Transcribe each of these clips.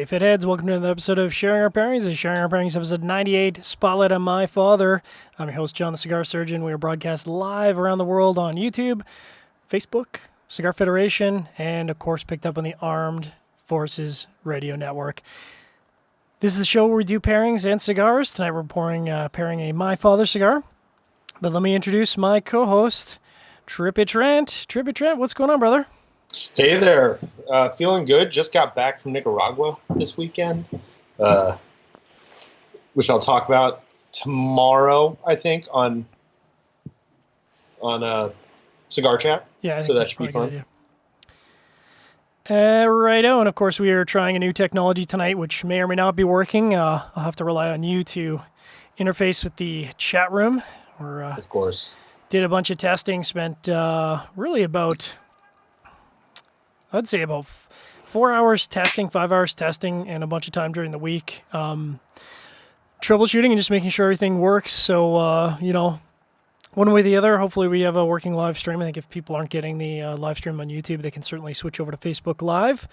Hey, Fitheads, welcome to another episode of Sharing Our Pairings. This is Sharing Our Pairings, episode 98, Spotlight on My Father. I'm your host, John the Cigar Surgeon. We are broadcast live around the world on YouTube, Facebook, Cigar Federation, and of course picked up on the Armed Forces Radio Network. This is the show where we do pairings and cigars. Tonight we're pairing a My Father cigar. But let me introduce my co-host, Tripp. Tripp, what's going on, brother? Hey there. Feeling good. Just got back from Nicaragua this weekend, which I'll talk about tomorrow, I think, on Cigar Chat. Yeah, I think so that should be fun. Righto, and of course we are trying a new technology tonight, which may or may not be working. I'll have to rely on you to interface with the chat room. Of course. Did a bunch of testing, spent really about... I'd say about 4 hours testing, 5 hours testing, and a bunch of time during the week. Troubleshooting and just making sure everything works. So, one way or the other, hopefully we have a working live stream. I think if people aren't getting the live stream on YouTube, they can certainly switch over to Facebook Live.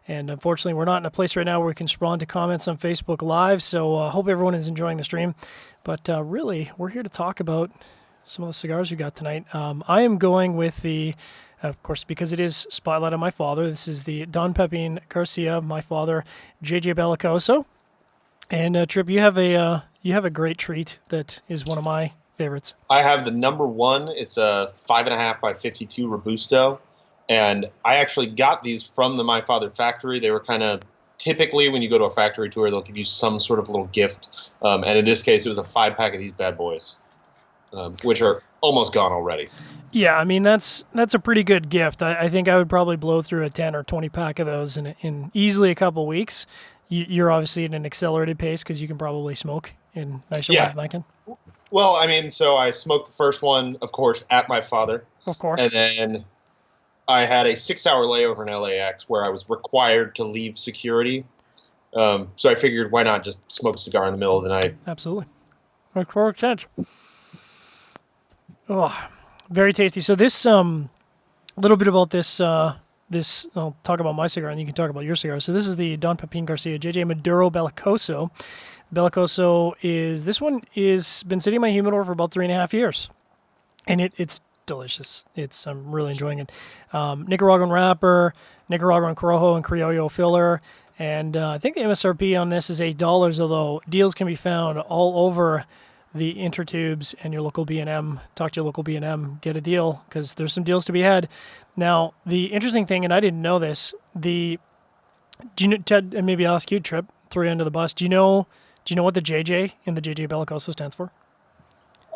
And unfortunately, we're not in a place right now where we can respond to comments on Facebook Live. So I hope everyone is enjoying the stream. But really, we're here to talk about some of the cigars we got tonight. I am going with the... Of course, because it is Spotlight on My Father, this is the Don Pepin Garcia, My Father, JJ Bellicoso. And Tripp, you have a great treat that is one of my favorites. I have the number one. It's a 5.5 by 52 Robusto. And I actually got these from the My Father factory. They were kind of, typically when you go to a factory tour, they'll give you some sort of little gift. And in this case, it was a 5-pack of these bad boys, which are almost gone already. Yeah, I mean, that's a pretty good gift. I think I would probably blow through a 10 or 20 pack of those in easily a couple weeks. You're obviously at an accelerated pace because you can probably smoke in nicer weather than I can. Well, I mean, so I smoked the first one, of course, at My Father. Of course. And then I had a 6-hour layover in LAX where I was required to leave security. So I figured, why not just smoke a cigar in the middle of the night? Absolutely. Makes perfect sense. Oh, very tasty. So this, a little bit about this, I'll talk about my cigar and you can talk about your cigar. So this is the Don Pepin Garcia JJ Maduro Bellicoso. Bellicoso this one is been sitting in my humidor for about 3.5 years. And it's delicious. I'm really enjoying it. Nicaraguan wrapper, Nicaraguan Corojo and Criollo filler. And I think the MSRP on this is $8, although deals can be found all over the Intertubes and your local B&M. Talk to your local B&M, get a deal, because there's some deals to be had. Now, the interesting thing, and I didn't know this, do you know, Ted, and maybe I'll ask you, Tripp, throw you under the bus. Do you know what the JJ in the JJ Bellicoso stands for?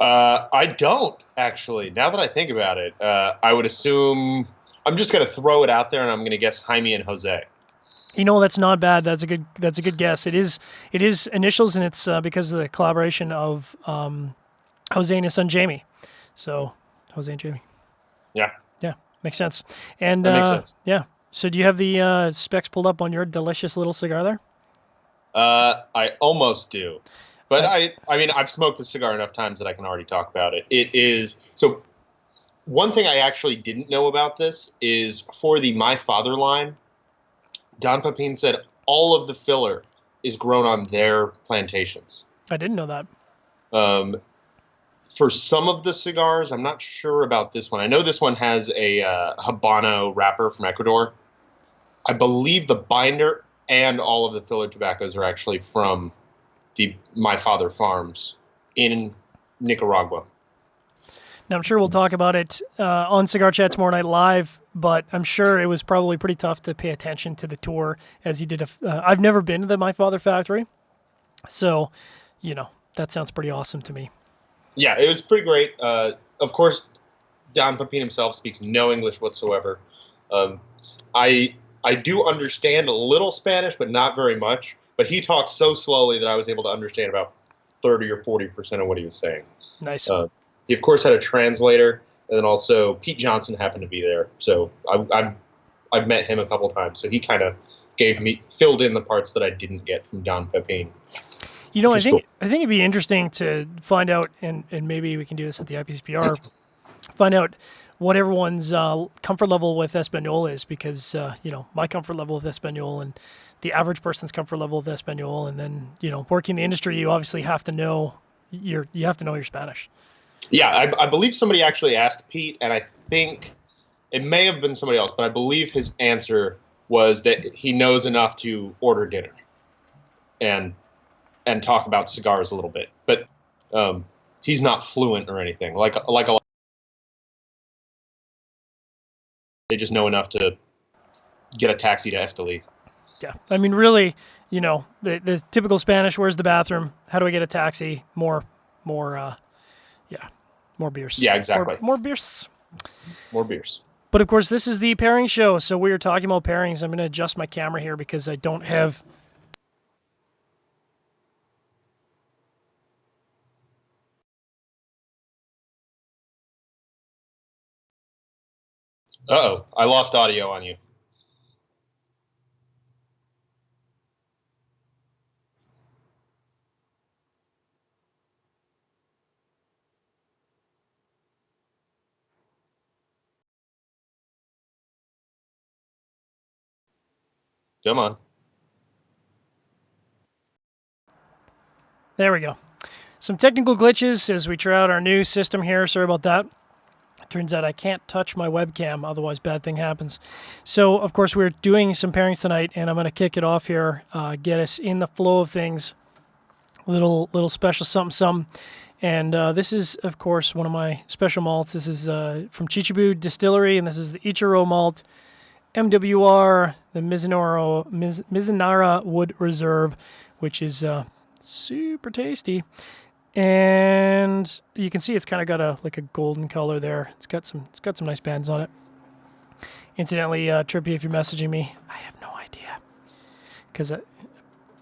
I don't, actually. Now that I think about it, I would assume, I'm just going to throw it out there and I'm going to guess Jaime and Jose. You know, that's not bad. That's a good guess. It is initials, and it's because of the collaboration of Jose and his son Jamie. So Jose and Jamie. Yeah, makes sense. And that makes sense. Yeah. So do you have the specs pulled up on your delicious little cigar there? I almost do, but I mean, I've smoked the cigar enough times that I can already talk about it. It is so. One thing I actually didn't know about this is for the My Father line. Don Pepin said all of the filler is grown on their plantations. I didn't know that. For some of the cigars, I'm not sure about this one. I know this one has a Habano wrapper from Ecuador. I believe the binder and all of the filler tobaccos are actually from the My Father farms in Nicaragua. Now, I'm sure we'll talk about it on Cigar Chat tomorrow night live, but I'm sure it was probably pretty tough to pay attention to the tour as he did. I've never been to the My Father factory, so, that sounds pretty awesome to me. Yeah, it was pretty great. Of course, Don Pepin himself speaks no English whatsoever. I do understand a little Spanish, but not very much. But he talked so slowly that I was able to understand about 30 or 40% of what he was saying. Nice. He, of course, had a translator, and then also Pete Johnson happened to be there. So I've met him a couple times. So he kind of filled in the parts that I didn't get from Don Pepin. I think it'd be interesting to find out, and maybe we can do this at the IPCPR, find out what everyone's comfort level with Espanol is, because my comfort level with Espanol and the average person's comfort level of Espanol, and then working in the industry, you obviously have to know your Spanish. Yeah, I believe somebody actually asked Pete, and I think it may have been somebody else, but I believe his answer was that he knows enough to order dinner and talk about cigars a little bit, but he's not fluent or anything. Like a lot, they just know enough to get a taxi to Esteli. Yeah, I mean, really, the typical Spanish. Where's the bathroom? How do I get a taxi? More beers. Yeah, exactly. More beers. More beers. But of course, this is the pairing show, so we are talking about pairings. I'm going to adjust my camera here because I don't have. Uh-oh, I lost audio on you. Come on. There we go. Some technical glitches as we try out our new system here. Sorry about that. Turns out I can't touch my webcam, otherwise bad thing happens. So, of course, we're doing some pairings tonight, and I'm going to kick it off here, get us in the flow of things. Little special something. And this is, of course, one of my special malts. This is from Chichibu Distillery, and this is the Ichiro malt, MWR, the Mizunara Wood Reserve, which is super tasty. And you can see it's kind of got a golden color there. It's got some nice bands on it. Incidentally, Trippy, if you're messaging me, I have no idea. Because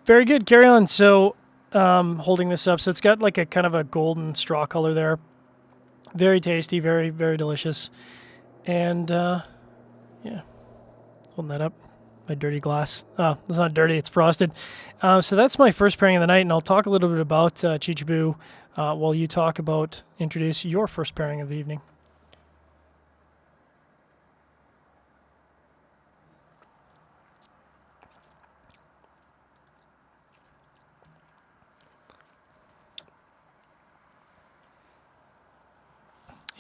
very good, carry on. So holding this up, so it's got like a kind of a golden straw color there. Very tasty, very, very delicious. And yeah, holding that up. My dirty glass. Oh, it's not dirty, it's frosted. So that's my first pairing of the night, and I'll talk a little bit about Chichibu while you introduce your first pairing of the evening.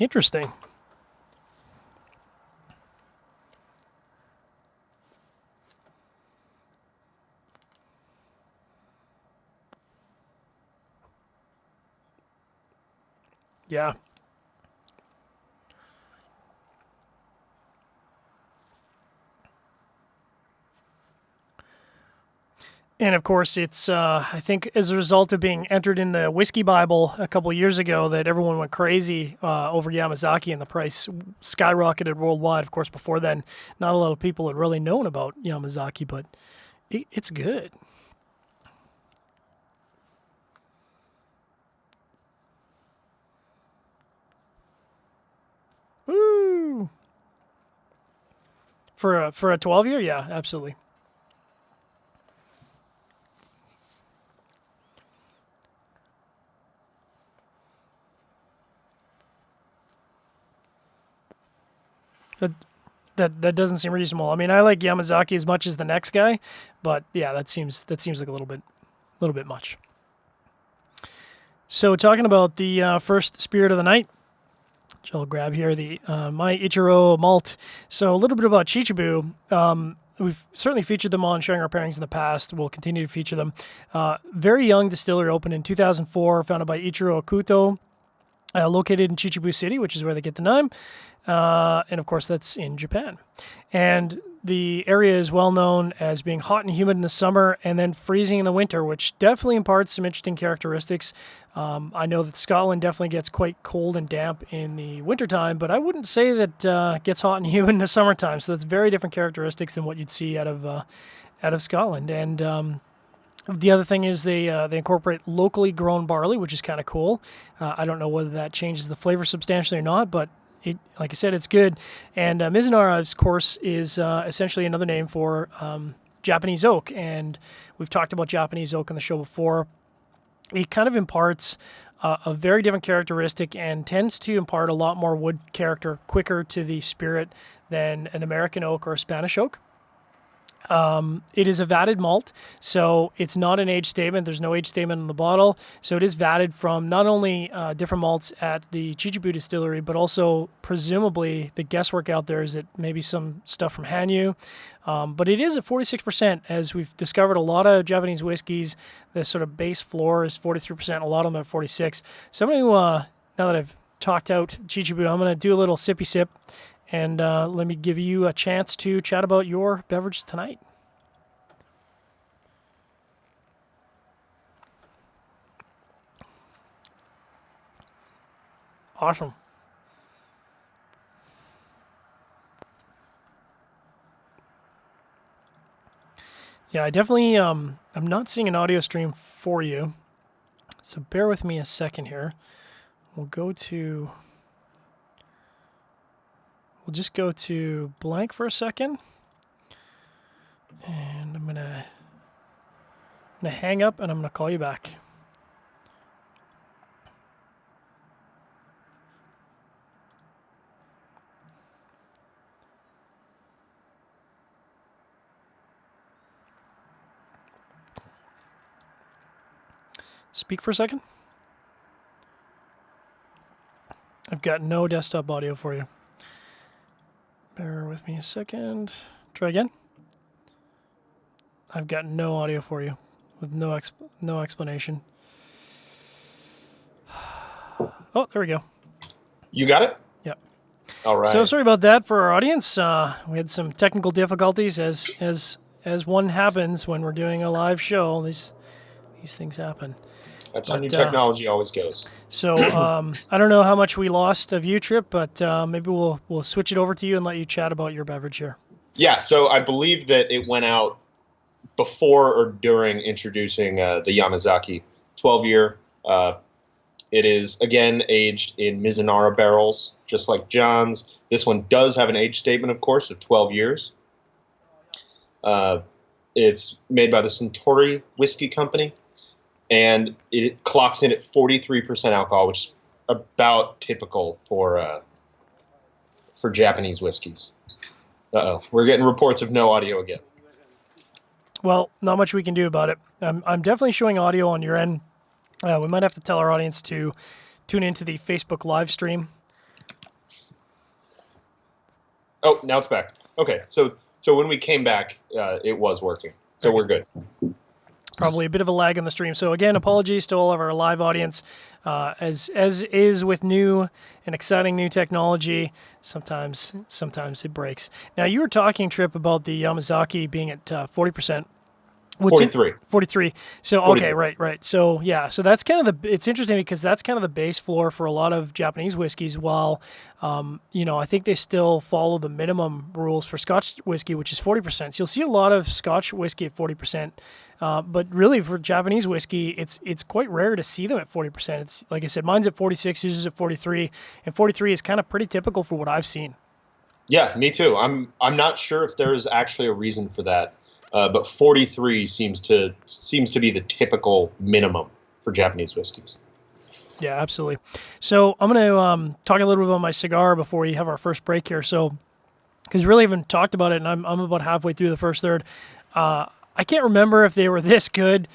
Interesting. Yeah. And of course, it's, I think, as a result of being entered in the Whiskey Bible a couple of years ago, that everyone went crazy over Yamazaki, and the price skyrocketed worldwide. Of course, before then, not a lot of people had really known about Yamazaki, but it's good. Woo! For a 12-year, yeah, absolutely. That doesn't seem reasonable. I mean, I like Yamazaki as much as the next guy, but yeah, that seems like a little bit much. So talking about the first spirit of the night, which I'll grab here, the My Ichiro Malt. So a little bit about Chichibu. We've certainly featured them on Sharing Our Pairings in the past. We'll continue to feature them. Very young distillery, opened in 2004, founded by Ichiro Okuto, located in Chichibu City, which is where they get the name. And of course, that's in Japan. And the area is well known as being hot and humid in the summer and then freezing in the winter, which definitely imparts some interesting characteristics. I know that Scotland definitely gets quite cold and damp in the wintertime, but I wouldn't say that it gets hot and humid in the summertime. So that's very different characteristics than what you'd see out of Scotland. And the other thing is they incorporate locally grown barley, which is kind of cool. I don't know whether that changes the flavor substantially or not, but like I said, it's good. And Mizunara, of course, is essentially another name for Japanese oak. And we've talked about Japanese oak on the show before. It kind of imparts a very different characteristic and tends to impart a lot more wood character quicker to the spirit than an American oak or a Spanish oak. It is a vatted malt, so it's not an age statement. There's no age statement on the bottle. So it is vatted from not only different malts at the Chichibu distillery, but also presumably the guesswork out there is that maybe some stuff from Hanyu. But it is at 46%, as we've discovered a lot of Japanese whiskeys. The sort of base floor is 43%, a lot of them are 46. So I'm going to, now that I've talked out Chichibu, I'm going to do a little sippy sip. And let me give you a chance to chat about your beverage tonight. Awesome. Yeah, I definitely, I'm not seeing an audio stream for you. So bear with me a second here. We'll just go to blank for a second. And I'm gonna hang up and I'm gonna call you back. Speak for a second. I've got no desktop audio for you. Bear with me a second. Try again. I've got no audio for you, with no explanation. Oh, there we go. You got it? Yep. All right. So sorry about that for our audience. We had some technical difficulties, as one happens when we're doing a live show. These things happen. That's how new technology always goes. So I don't know how much we lost of you, Tripp, but maybe we'll switch it over to you and let you chat about your beverage here. Yeah, so I believe that it went out before or during introducing the Yamazaki 12-year. It is, again, aged in Mizunara barrels, just like John's. This one does have an age statement, of course, of 12 years. It's made by the Suntory Whiskey Company, and it clocks in at 43% alcohol, which is about typical for Japanese whiskeys. Uh-oh, we're getting reports of no audio again. Well, not much we can do about it. I'm definitely showing audio on your end. We might have to tell our audience to tune into the Facebook live stream. Oh, now it's back. Okay, so when we came back, it was working. So we're good. Probably a bit of a lag on the stream. So again, apologies to all of our live audience. As is with new and exciting new technology, sometimes it breaks. Now, you were talking, Tripp, about the Yamazaki being at 40%. 43. So, 43. okay, right. So, yeah, so that's kind of it's interesting because that's kind of the base floor for a lot of Japanese whiskeys, while, I think they still follow the minimum rules for Scotch whiskey, which is 40%. So you'll see a lot of Scotch whiskey at 40%. But really, for Japanese whiskey, it's quite rare to see them at 40%. It's, like I said, mine's at 46, yours is at 43, and 43 is kind of pretty typical for what I've seen. Yeah, me too. I'm not sure if there's actually a reason for that. But 43 seems to be the typical minimum for Japanese whiskeys. Yeah, absolutely. So I'm going to talk a little bit about my cigar before we have our first break here. So, because really haven't talked about it, and I'm about halfway through the first third. I can't remember if they were this good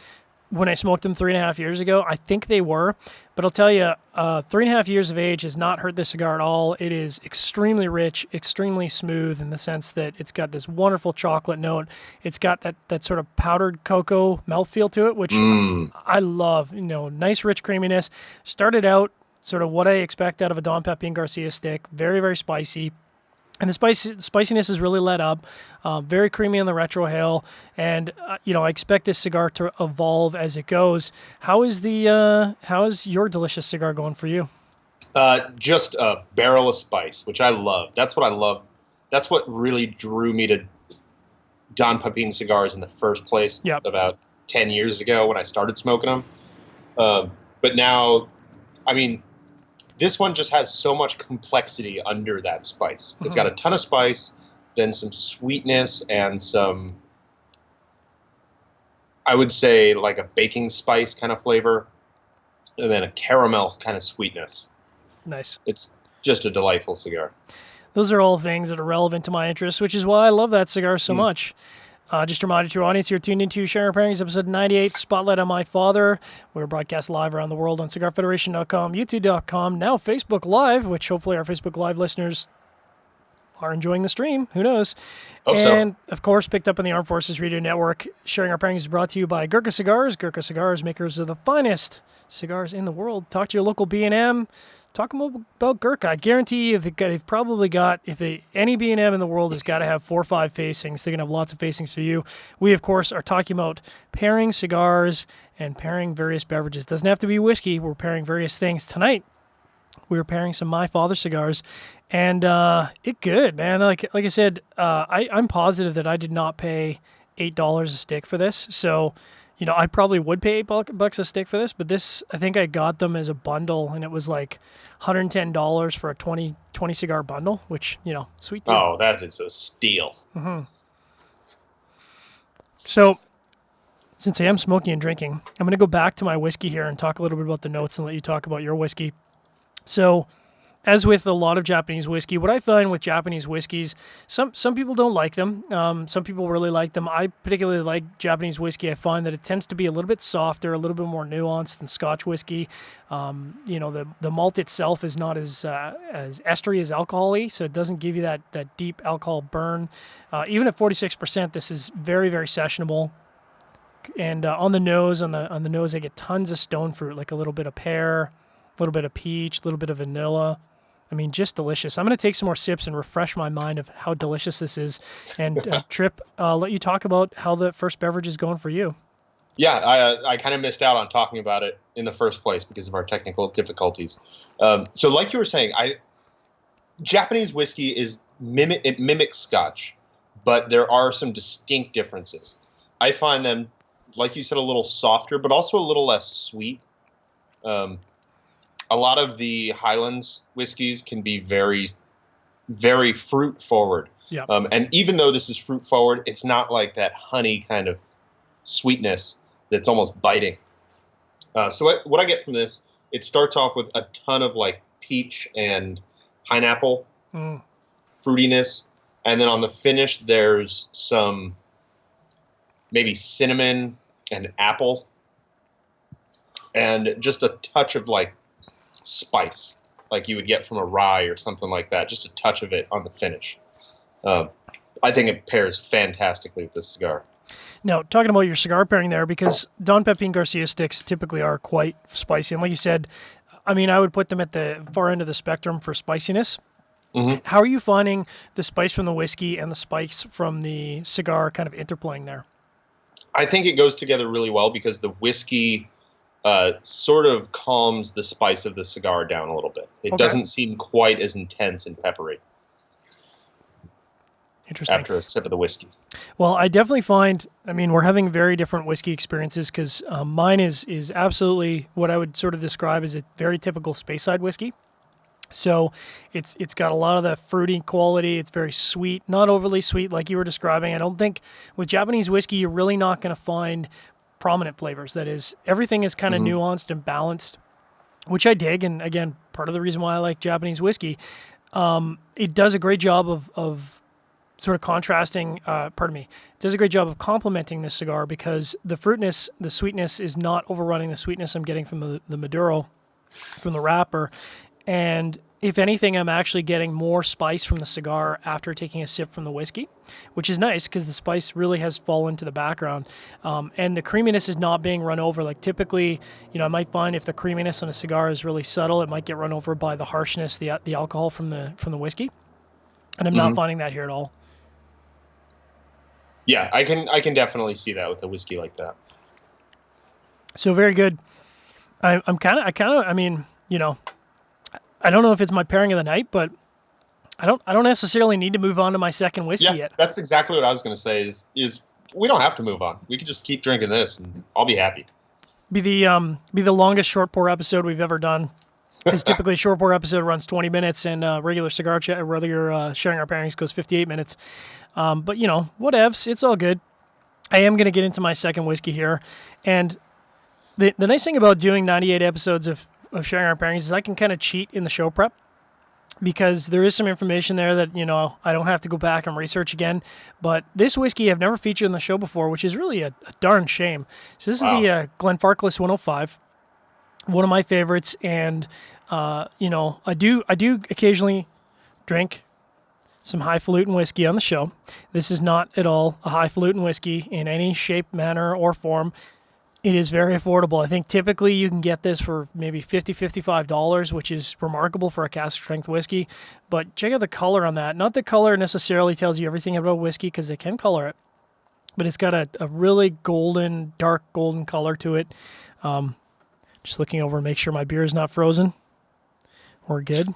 when I smoked them 3.5 years ago. I think they were, but I'll tell you, 3.5 years of age has not hurt this cigar at all. It is extremely rich, extremely smooth in the sense that it's got this wonderful chocolate note. It's got that sort of powdered cocoa mouthfeel to it, which I love. Nice rich creaminess. Started out sort of what I expect out of a Don Pepin Garcia stick. Very, very spicy. And the spiciness is really let up, very creamy on the retrohale, and I expect this cigar to evolve as it goes. How is your delicious cigar going for you? Just a barrel of spice, which I love. That's what I love. That's what really drew me to Don Pepin cigars in the first place. Yep. About 10 years ago when I started smoking them. But now, I mean, this one just has so much complexity under that spice. It's got a ton of spice, then some sweetness and some, I would say, like a baking spice kind of flavor, and then a caramel kind of sweetness. Nice. It's just a delightful cigar. Those are all things that are relevant to my interests, which is why I love that cigar so much. Just a reminder to your audience, you're tuned into Sharing Our Pairings, episode 98, Spotlight on My Father. We're broadcast live around the world on cigarfederation.com, youtube.com, now Facebook Live, which hopefully our Facebook Live listeners are enjoying the stream. Who knows? Hope And, so. of course, picked up on the Armed Forces Radio Network. Sharing Our Pairings is brought to you by Gurkha Cigars. Gurkha Cigars, makers of the finest cigars in the world. Talk to your local B&M. Talk about Gurkha. I guarantee you, they've probably got, any B&M in the world has got to have 4 or 5 facings. They're going to have lots of facings for you. We, of course, are talking about pairing cigars and pairing various beverages. Doesn't have to be whiskey. We're pairing various things. Tonight, we were pairing some My Father cigars, and it good, man. Like I said, I'm positive that I did not pay $8 a stick for this. So, I probably would pay $8 a stick for this, but this, I think I got them as a bundle, and it was like $110 for a 20 cigar bundle, which, sweet deal. Oh, that is a steal. Mm-hmm. So, since I am smoking and drinking, I'm going to go back to my whiskey here and talk a little bit about the notes and let you talk about your whiskey. So, as with a lot of Japanese whiskey, what I find with Japanese whiskeys, some people don't like them. Some people really like them. I particularly like Japanese whiskey. I find that it tends to be a little bit softer, a little bit more nuanced than Scotch whiskey. The malt itself is not as estery as alcohol-y, so it doesn't give you that deep alcohol burn. Even at 46%, this is very, very sessionable. And on the nose, I get tons of stone fruit, like a little bit of pear, a little bit of peach, a little bit of vanilla. I mean, just delicious. I'm going to take some more sips and refresh my mind of how delicious this is. And Tripp, I'll let you talk about how the first beverage is going for you. Yeah, I kind of missed out on talking about it in the first place because of our technical difficulties. So like you were saying, Japanese whiskey mimics Scotch, but there are some distinct differences. I find them, like you said, a little softer, but also a little less sweet. A lot of the Highlands whiskeys can be very, very fruit forward. Yeah. And even though this is fruit forward, it's not like that honey kind of sweetness that's almost biting. So what I get from this, it starts off with a ton of like peach and pineapple fruitiness. And then on the finish, there's some maybe cinnamon and apple. And just a touch of like spice, like you would get from a rye or something like that. Just a touch of it on the finish. I think it pairs fantastically with this cigar. Now, talking about your cigar pairing there, because Don Pepin Garcia sticks typically are quite spicy. And like you said, I mean, I would put them at the far end of the spectrum for spiciness. Mm-hmm. How are you finding the spice from the whiskey and the spice from the cigar kind of interplaying there? I think it goes together really well because the whiskey sort of calms the spice of the cigar down a little bit. It doesn't seem quite as intense and peppery. Interesting. After a sip of the whiskey. Well, I definitely find, we're having very different whiskey experiences because mine is absolutely what I would sort of describe as a very typical Speyside whiskey. So it's got a lot of the fruity quality. It's very sweet, not overly sweet like you were describing. I don't think with Japanese whiskey, you're really not going to find prominent flavors. That is, everything is kind of nuanced and balanced, which I dig. And again, part of the reason why I like Japanese whiskey, it does a great job of sort of contrasting, it does a great job of complementing this cigar because the fruitness, the sweetness is not overrunning the sweetness I'm getting from the Maduro, from the wrapper. And if anything, I'm actually getting more spice from the cigar after taking a sip from the whiskey, which is nice because the spice really has fallen to the background. And the creaminess is not being run over. Like typically, I might find if the creaminess on a cigar is really subtle, it might get run over by the harshness, the alcohol from the whiskey. And I'm not finding that here at all. Yeah, I can definitely see that with a whiskey like that. So very good. I don't know if it's my pairing of the night, but I don't necessarily need to move on to my second whiskey yet. That's exactly what I was going to say is we don't have to move on. We can just keep drinking this and I'll be happy. Be the longest short pour episode we've ever done. Because typically a short pour episode runs 20 minutes and regular sharing our pairings goes 58 minutes. But whatevs, it's all good. I am going to get into my second whiskey here. And the nice thing about doing 98 episodes of sharing our pairings is I can kind of cheat in the show prep. because there is some information there that, I don't have to go back and research again. But this whiskey I've never featured on the show before, which is really a darn shame. So this is the Glenfarclas 105, one of my favorites. And, I do occasionally drink some highfalutin whiskey on the show. This is not at all a highfalutin whiskey in any shape, manner, or form. It is very affordable. I think typically you can get this for maybe $50, $55, which is remarkable for a cask strength whiskey. But check out the color on that. Not the color necessarily tells you everything about whiskey, because they can color it, but it's got a really golden, dark golden color to it. Just looking over and make sure my beer is not frozen. We're good.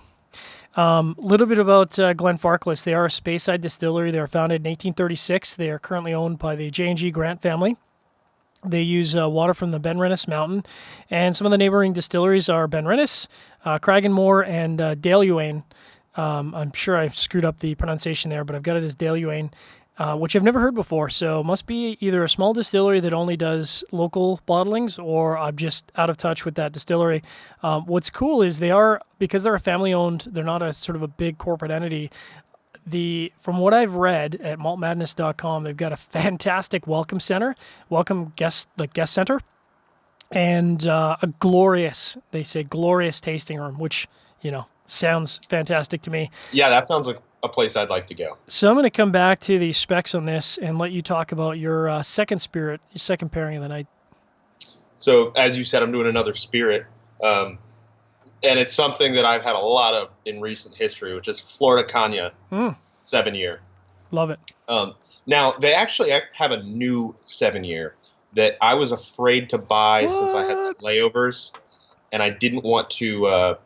A little bit about Glenfarclas. They are a Speyside distillery. They were founded in 1836. They are currently owned by the J&G Grant family. They use water from the Ben Rennis Mountain, and some of the neighboring distilleries are Ben Rennis, Cragganmore, and Daleuane. I'm sure I screwed up the pronunciation there, but I've got it as Daleuane, which I've never heard before. So it must be either a small distillery that only does local bottlings, or I'm just out of touch with that distillery. What's cool is because they're a family-owned, they're not a sort of a big corporate entity. From what I've read at maltmadness.com, they've got a fantastic welcome guest center, and a glorious tasting room, which, sounds fantastic to me. Yeah, that sounds like a place I'd like to go. So I'm going to come back to the specs on this and let you talk about your second pairing of the night. So as you said, I'm doing another spirit. And it's something that I've had a lot of in recent history, which is Florida Cana 7-year. Love it. Now, they actually have a new 7-year that I was afraid to buy since I had some layovers, and I didn't want to,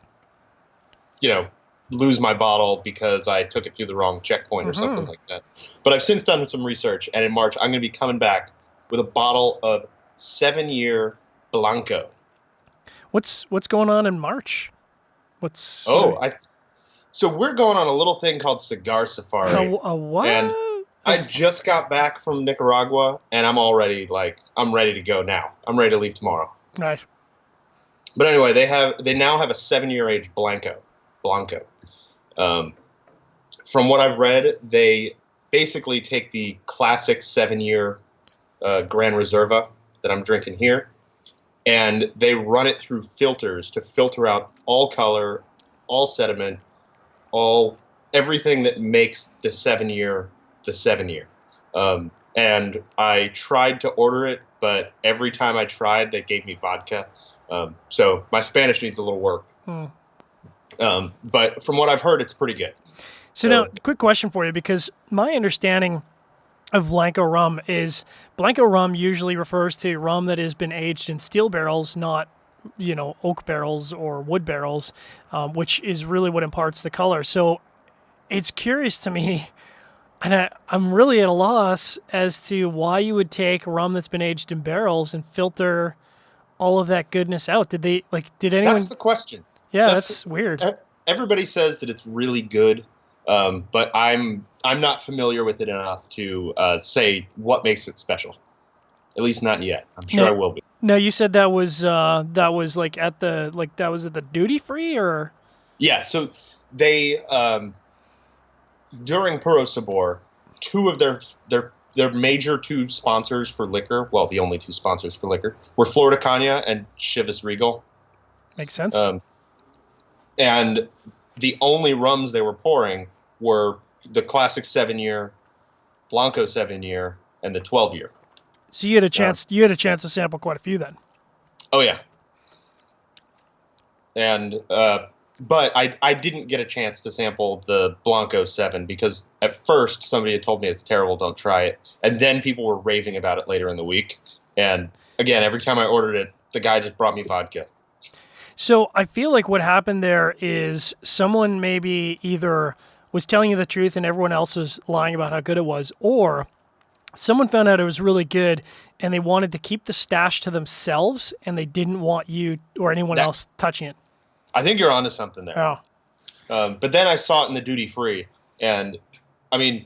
lose my bottle because I took it through the wrong checkpoint or something like that. But I've since done some research, and in March, I'm going to be coming back with a bottle of 7-year Blanco. What's going on in March? So we're going on a little thing called Cigar Safari. A what? And I just got back from Nicaragua, and I'm ready to go now. I'm ready to leave tomorrow. Right. But anyway, they now have a 7-year age Blanco. From what I've read, they basically take the classic 7-year Gran Reserva that I'm drinking here, and they run it through filters to filter out all color, all sediment, everything that makes the 7-year the 7-year. And I tried to order it, but every time I tried, they gave me vodka. So my Spanish needs a little work. But from what I've heard, it's pretty good. So now, quick question for you, because my understanding of Blanco rum is Blanco rum usually refers to rum that has been aged in steel barrels, not, oak barrels or wood barrels, which is really what imparts the color. So it's curious to me, and I'm really at a loss as to why you would take rum that's been aged in barrels and filter all of that goodness out. Did anyone? That's the question. Yeah, that's weird. Everybody says that it's really good, but I'm not familiar with it enough to say what makes it special. At least not yet. I'm sure I will be. No, you said that was at the duty free, or? Yeah. So they during Puro Sabor, two of their major two sponsors for liquor, well, the only two sponsors for liquor, were Florida Cana and Chivas Regal. Makes sense. And the only rums they were pouring were the classic 7-year, Blanco 7-year, and the 12-year. So you had a chance. You had a chance to sample quite a few then. Oh yeah. And but I didn't get a chance to sample the Blanco 7 because at first somebody had told me it's terrible, don't try it, and then people were raving about it later in the week. And again, every time I ordered it, the guy just brought me vodka. So I feel like what happened there is someone maybe either was telling you the truth and everyone else was lying about how good it was, or someone found out it was really good and they wanted to keep the stash to themselves and they didn't want you or anyone else touching it. I think you're onto something there. Oh. But then I saw it in the duty free, and I mean,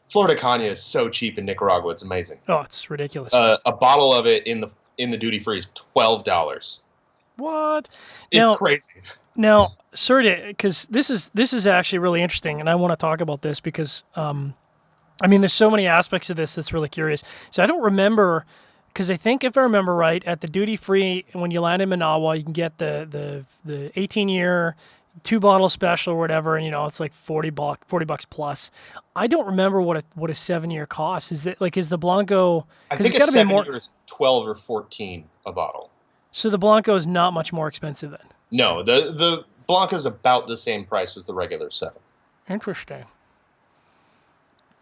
Florida Cana is so cheap in Nicaragua; it's amazing. Oh, it's ridiculous. A bottle of it in the duty free is $12. What? It's Now, crazy. sort of, because this is actually really interesting, and I want to talk about this because I mean, there's so many aspects of this that's really curious. So I don't remember, because I think if I remember right, at the duty free when you land in Manawa, you can get the 18-year 2 bottle special or whatever, and it's like 40 bucks plus. I don't remember what a 7-year costs. Is that like is the Blanco? I Because think it's a got to be 7 year more. is 12 or 14 a bottle. So the Blanco is not much more expensive then. No, the Blanca is about the same price as the regular 7. Interesting.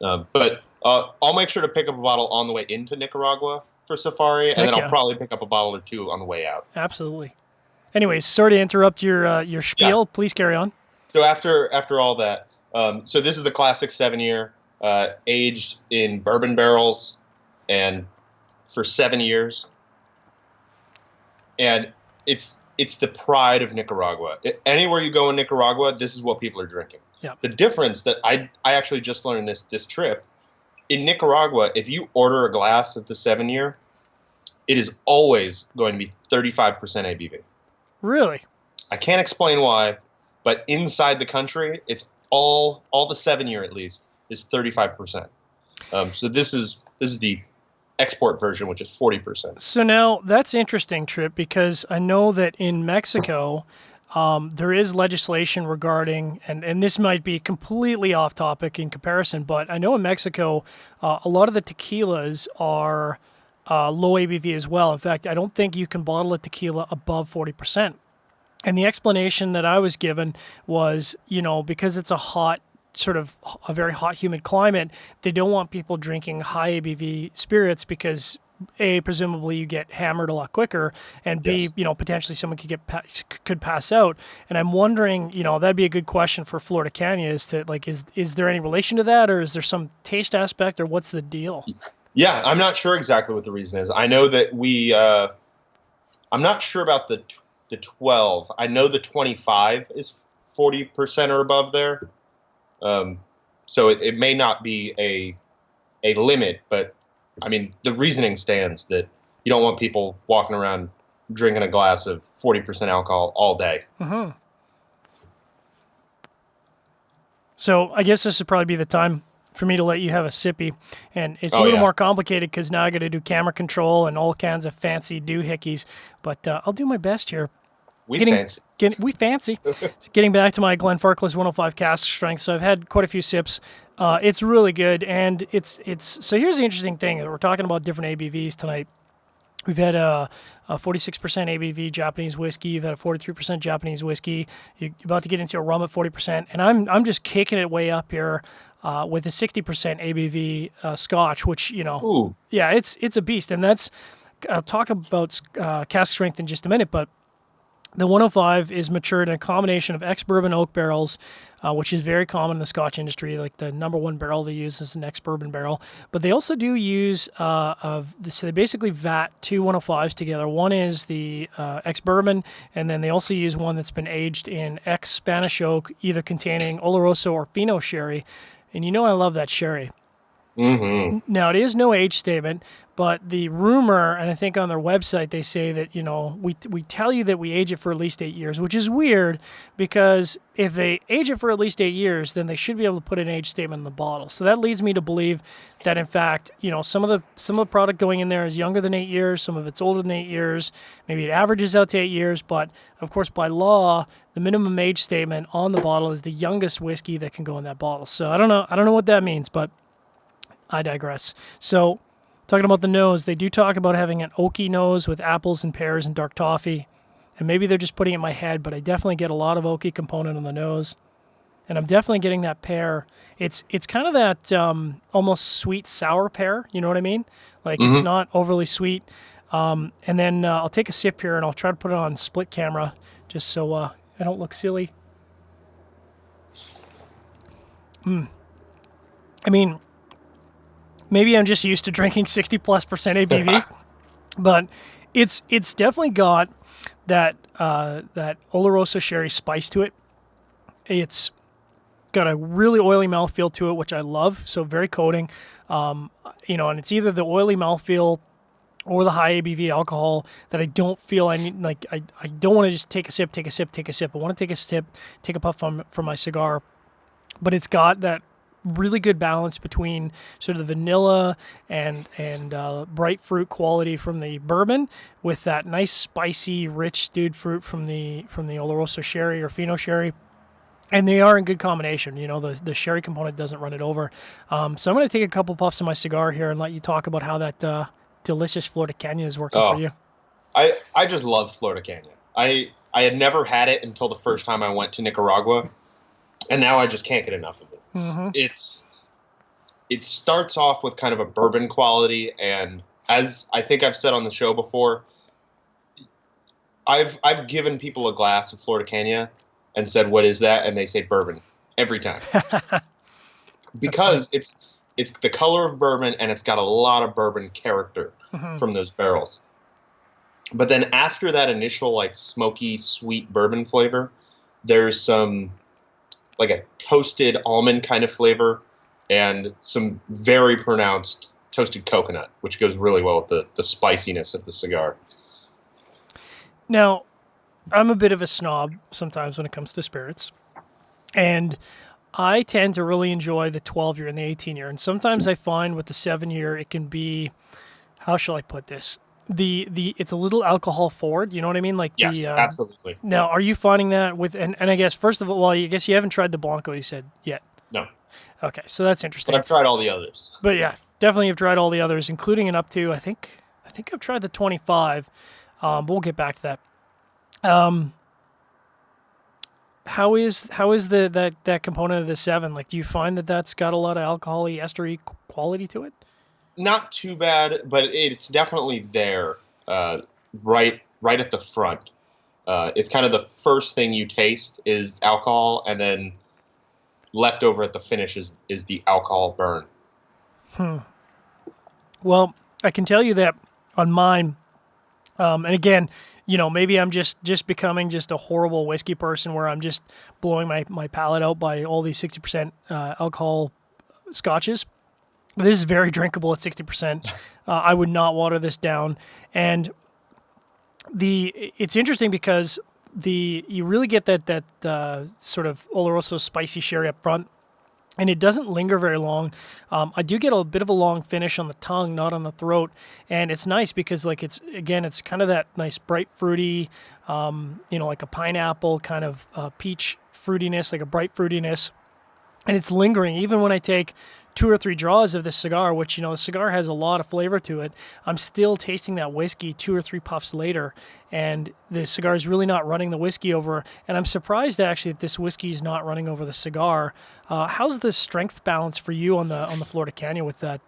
But I'll make sure to pick up a bottle on the way into Nicaragua for Safari, and then Heck I'll yeah, probably pick up a bottle or two on the way out. absolutely. Anyways, sorry to interrupt your Yeah. spiel. Please carry on. So after all that, so this is the classic 7 year, aged in bourbon barrels, and for 7 years, and it's the pride of Nicaragua. Anywhere you go in Nicaragua, this is what people are drinking. Yeah. The difference that I actually just learned this trip in Nicaragua, if you order a glass of the 7 year, it is always going to be 35% ABV. Really? I can't explain why, but inside the country, it's all the 7 year at least is 35%. So this is the export version, which is 40%. So now that's interesting, Tripp, because I know that in Mexico, there is legislation regarding, and this might be completely off topic in comparison, but I know in Mexico, a lot of the tequilas are low ABV as well. In fact, I don't think you can bottle a tequila above 40%. And the explanation that I was given was, because it's a very hot, humid climate, they don't want people drinking high ABV spirits because A, presumably you get hammered a lot quicker, and B, Yes. Potentially someone could pass out. And I'm wondering, that'd be a good question for Florida Cana is to like, is there any relation to that, or is there some taste aspect, or what's the deal? Yeah, I'm not sure exactly what the reason is. I know that I'm not sure about the 12. I know the 25 is 40% or above there. So it may not be a limit, but I mean the reasoning stands that you don't want people walking around drinking a glass of 40% alcohol all day. Uh-huh. So I guess this would probably be the time for me to let you have a sippy. And it's a Oh little yeah, more complicated because now I got to do camera control and all kinds of fancy doohickeys. But I'll do my best here. we Getting, fancy. we fancy. Getting back to my Glenfarclas 105 cask strength. So I've had quite a few sips. It's really good, and it's. So here's the interesting thing: we're talking about different ABVs tonight. We've had a 46% ABV Japanese whiskey. You've had a 43% Japanese whiskey. You're about to get into a rum at 40%, and I'm just kicking it way up here with a 60% ABV Scotch, which Ooh, yeah, it's a beast, and that's. I'll talk about cask strength in just a minute, but the 105 is matured in a combination of ex-bourbon oak barrels, which is very common in the Scotch industry. Like the number one barrel they use is an ex-bourbon barrel. But they also do use, so they basically vat two 105s together. One is the ex-bourbon, and then they also use one that's been aged in ex-Spanish oak, either containing Oloroso or Fino sherry. And I love that sherry. mm-hmm. Now, it is no age statement, but the rumor, and I think on their website, they say that, we tell you that we age it for at least 8 years, which is weird because if they age it for at least 8 years, then they should be able to put an age statement in the bottle. So that leads me to believe that, in fact, some of the product going in there is younger than 8 years, some of it's older than 8 years, maybe it averages out to 8 years, but of course, by law, the minimum age statement on the bottle is the youngest whiskey that can go in that bottle. So I don't know what that means, but I digress. So, talking about the nose, they do talk about having an oaky nose with apples and pears and dark toffee. And maybe they're just putting it in my head, but I definitely get a lot of oaky component on the nose. And I'm definitely getting that pear. It's kind of that almost sweet sour pear, you know what I mean? Like it's Mm-hmm. not overly sweet. And then I'll take a sip here and I'll try to put it on split camera just so I don't look silly. I mean, maybe I'm just used to drinking 60+% ABV, but it's definitely got that that Oloroso sherry spice to it. It's got a really oily mouthfeel to it, which I love. So very coating, and it's either the oily mouthfeel or the high ABV alcohol that I don't feel I need. Like I don't want to just take a sip, take a sip, take a sip. I want to take a sip, take a puff from my cigar, but it's got that really good balance between sort of the vanilla and bright fruit quality from the bourbon with that nice spicy rich stewed fruit from the Oloroso sherry or Fino sherry, and they are in good combination. You know, the sherry component doesn't run it over. So I'm going to take a couple puffs of my cigar here and let you talk about how that delicious Florida Canyon is working for Oh, you. I just love Florida Canyon. I had never had it until the first time I went to Nicaragua, and now I just can't get enough of it. Mm-hmm. It starts off with kind of a bourbon quality, and as I think I've said on the show before, I've given people a glass of Florida Canyon and said, "What is that?" and they say bourbon every time because it's the color of bourbon and it's got a lot of bourbon character Mm-hmm. from those barrels. But then after that initial like smoky sweet bourbon flavor, there's some like a toasted almond kind of flavor and some very pronounced toasted coconut, which goes really well with the spiciness of the cigar. Now, I'm a bit of a snob sometimes when it comes to spirits, and I tend to really enjoy the 12 year and the 18 year. And sometimes I find with the 7 year, it can be, how shall I put this? It's a little alcohol forward. You know what I mean? Like Yes, the absolutely. now, are you finding that with and I guess first of all, well, I guess you haven't tried the Blanco. You said yet. No, Okay, so that's but interesting. I've tried all the others. But yeah, definitely have tried all the others, including an up to I think I've tried the 25. But we'll get back to that. Um, how is that component of the 7? Like, do you find that that's got a lot of alcohol-y, estery quality to it? Not too bad, but it's definitely there, right at the front. It's kind of the first thing you taste is alcohol, and then left over at the finish is the alcohol burn. Well, I can tell you that on mine, and again, you know, maybe I'm just becoming just a horrible whiskey person where I'm just blowing my palate out by all these 60% alcohol scotches. This is very drinkable at 60%. I would not water this down, and it's interesting because you really get that sort of Oloroso spicy sherry up front, and it doesn't linger very long. I do get a bit of a long finish on the tongue, not on the throat, and it's nice because like it's kind of that nice bright fruity, like a pineapple kind of peach fruitiness, like a bright fruitiness, and it's lingering even when I take 2 or 3 draws of this cigar, which, you know, the cigar has a lot of flavor to it. I'm still tasting that whiskey 2 or 3 puffs later, and the cigar is really not running the whiskey over. And I'm surprised actually that this whiskey is not running over the cigar. How's the strength balance for you on the Florida Canyon with that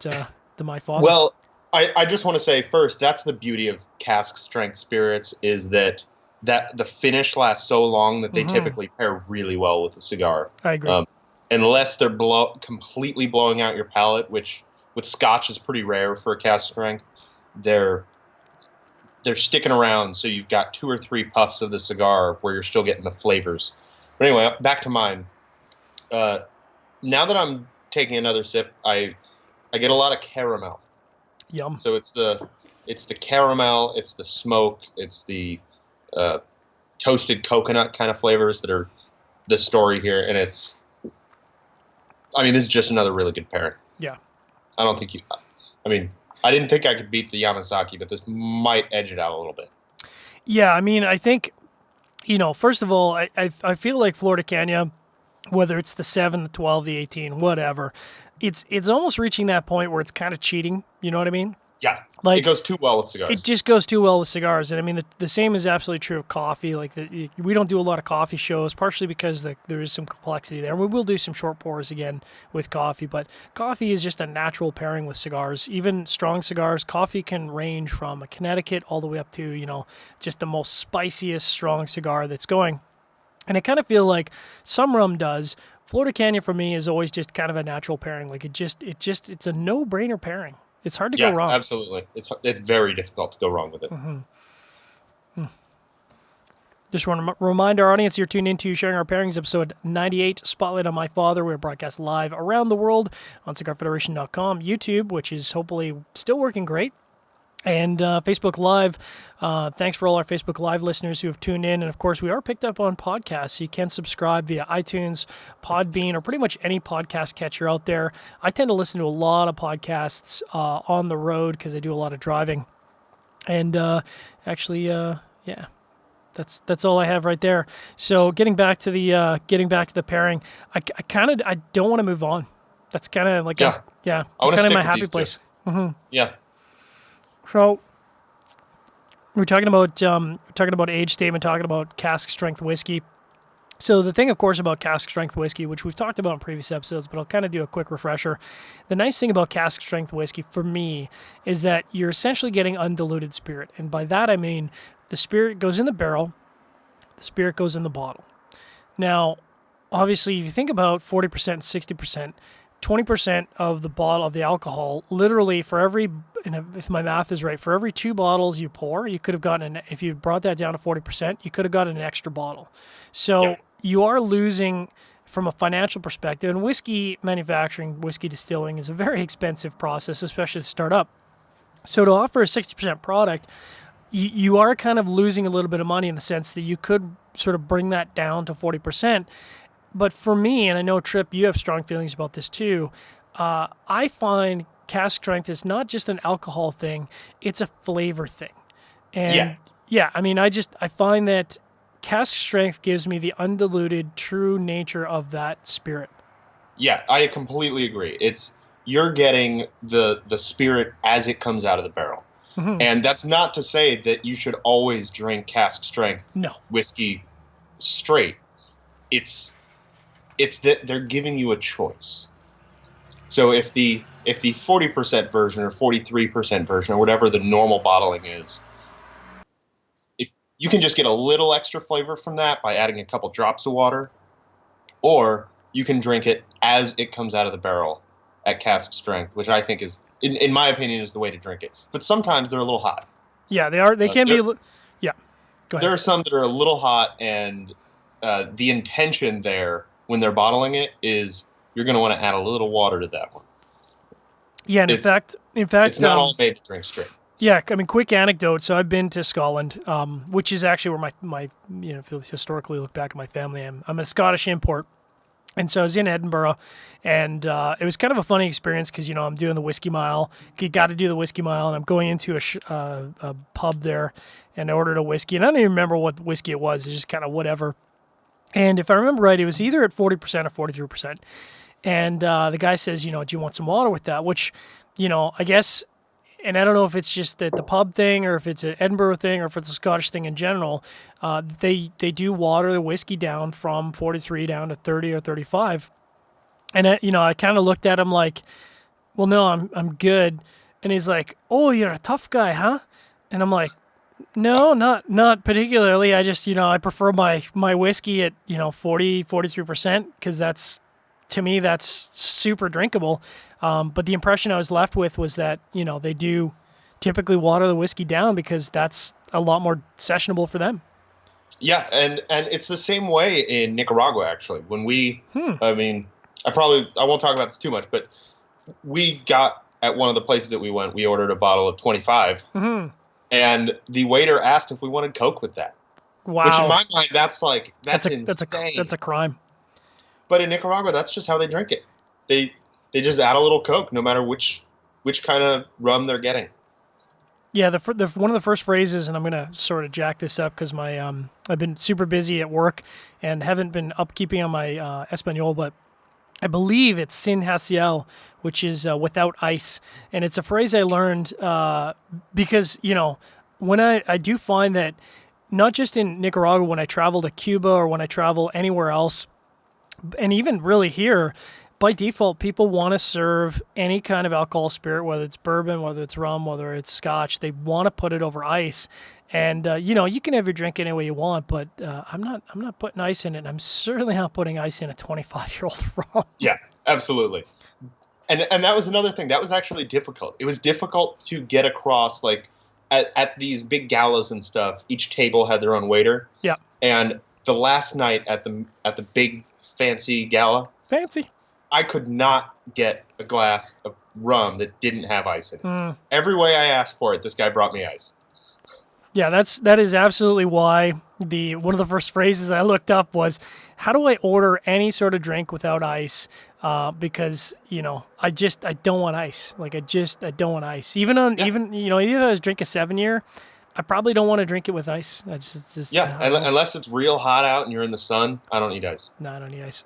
the My Father? Well, I just want to say first, that's the beauty of cask strength spirits is that the finish lasts so long that they typically pair really well with the cigar. I agree. Unless they're completely blowing out your palate, which with Scotch is pretty rare for a cask strength. They're sticking around, so you've got 2 or 3 puffs of the cigar where you're still getting the flavors. But anyway, back to mine. Now that I'm taking another sip, I get a lot of caramel. Yum. So it's the caramel, it's the smoke, it's the toasted coconut kind of flavors that are the story here, and this is just another really good pairing. Yeah. I didn't think I could beat the Yamazaki, but this might edge it out a little bit. Yeah, I mean, I think, you know, first of all, I feel like Florida Canyon, whether it's the 7, the 12, the 18, whatever, it's almost reaching that point where it's kind of cheating. You know what I mean? Yeah, like it goes too well with cigars. It just goes too well with cigars, and I mean the same is absolutely true of coffee. Like we don't do a lot of coffee shows, partially because there is some complexity there. We will do some short pours again with coffee, but coffee is just a natural pairing with cigars. Even strong cigars, coffee can range from a Connecticut all the way up to, you know, just the most spiciest strong cigar that's going. And I kind of feel like some rum does. Florida Canyon for me is always just kind of a natural pairing. Like it's a no-brainer pairing. It's hard to go wrong. Yeah, absolutely. It's very difficult to go wrong with it. Just want to remind our audience you're tuned into Sharing Our Pairings, episode 98, Spotlight on My Father. We're broadcast live around the world on cigarfederation.com, YouTube, which is hopefully still working great, And Facebook Live, thanks for all our Facebook Live listeners who have tuned in. And of course, we are picked up on podcasts. So you can subscribe via iTunes, Podbean, or pretty much any podcast catcher out there. I tend to listen to a lot of podcasts on the road because I do a lot of driving. And yeah, that's all I have right there. So getting back to the pairing, I don't want to move on. That's kind of like I want to kind of stick my with happy these place. two. Yeah. So we're talking about age statement, talking about cask strength whiskey. So the thing, of course, about cask strength whiskey, which we've talked about in previous episodes, but I'll kind of do a quick refresher. The nice thing about cask strength whiskey for me is that you're essentially getting undiluted spirit, and by that I mean the spirit goes in the barrel, the spirit goes in the bottle. Now, obviously, if you think about 40%, 60%, 20% of the bottle of the alcohol, literally for every, if my math is right, for every 2 bottles you pour, you could have gotten, if you brought that down to 40%, you could have gotten an extra bottle. So you are losing from a financial perspective. And whiskey manufacturing, whiskey distilling is a very expensive process, especially to start up. So to offer a 60% product, you are kind of losing a little bit of money in the sense that you could sort of bring that down to 40%. But for me, and I know, Tripp, you have strong feelings about this too, I find cask strength is not just an alcohol thing, it's a flavor thing. And I mean, I find that cask strength gives me the undiluted, true nature of that spirit. Yeah, I completely agree. You're getting the spirit as it comes out of the barrel. Mm-hmm. And that's not to say that you should always drink cask strength whiskey straight. It's that they're giving you a choice. So if the 40% version or 43% version or whatever the normal bottling is, if you can just get a little extra flavor from that by adding a couple drops of water, or you can drink it as it comes out of the barrel at cask strength, which I think is, in my opinion, is the way to drink it. But sometimes they're a little hot. Yeah, they are. They can be. Yeah, go ahead. There are some that are a little hot, and the intention there when they're bottling it is you're going to want to add a little water to that one. Yeah, and in fact, it's not all made to drink straight. Yeah, I mean, quick anecdote. So I've been to Scotland, which is actually where my if you historically look back at my family, I'm a Scottish import. And so I was in Edinburgh, and it was kind of a funny experience because, I'm doing the whiskey mile. You got to do the whiskey mile, and I'm going into a pub there, and I ordered a whiskey. And I don't even remember what whiskey it was. It's just kind of whatever. And if I remember right, it was either at 40% or 43%. And the guy says, do you want some water with that? Which, I guess, and I don't know if it's just the pub thing or if it's an Edinburgh thing or if it's a Scottish thing in general, they do water the whiskey down from 43 down to 30 or 35. And, I kind of looked at him like, well, no, I'm good. And he's like, oh, you're a tough guy, huh? And I'm like, no, not particularly. I just, I prefer my whiskey at, 40, 43% because to me, that's super drinkable. But the impression I was left with was that, they do typically water the whiskey down because that's a lot more sessionable for them. Yeah, and it's the same way in Nicaragua, actually. When I mean, I won't talk about this too much, but we got at one of the places that we went, we ordered a bottle of 25, and the waiter asked if we wanted Coke with that. Wow. Which in my mind, that's insane. That's a crime. But in Nicaragua, that's just how they drink it. They just add a little Coke, no matter which kind of rum they're getting. Yeah, the one of the first phrases, and I'm gonna sort of jack this up because my I've been super busy at work and haven't been upkeeping on my Espanol, but I believe it's sin haciel, which is without ice, and it's a phrase I learned because when I do find that not just in Nicaragua, when I travel to Cuba or when I travel anywhere else, and even really here, by default, people want to serve any kind of alcohol spirit, whether it's bourbon, whether it's rum, whether it's scotch. They want to put it over ice. And, you can have your drink any way you want, but I'm not putting ice in it. And I'm certainly not putting ice in a 25-year-old rum. Yeah, absolutely. And that was another thing. That was actually difficult. It was difficult to get across, like, at these big galas and stuff. Each table had their own waiter. Yeah. And the last night at the big fancy gala. Fancy. I could not get a glass of rum that didn't have ice in it. Mm. Every way I asked for it, this guy brought me ice. Yeah, that is absolutely why one of the first phrases I looked up was, how do I order any sort of drink without ice? Because I don't want ice. Like I don't want ice. Even if I was drink a 7-year, I probably don't want to drink it with ice. That's just unless it's real hot out and you're in the sun, I don't need ice. No, I don't need ice.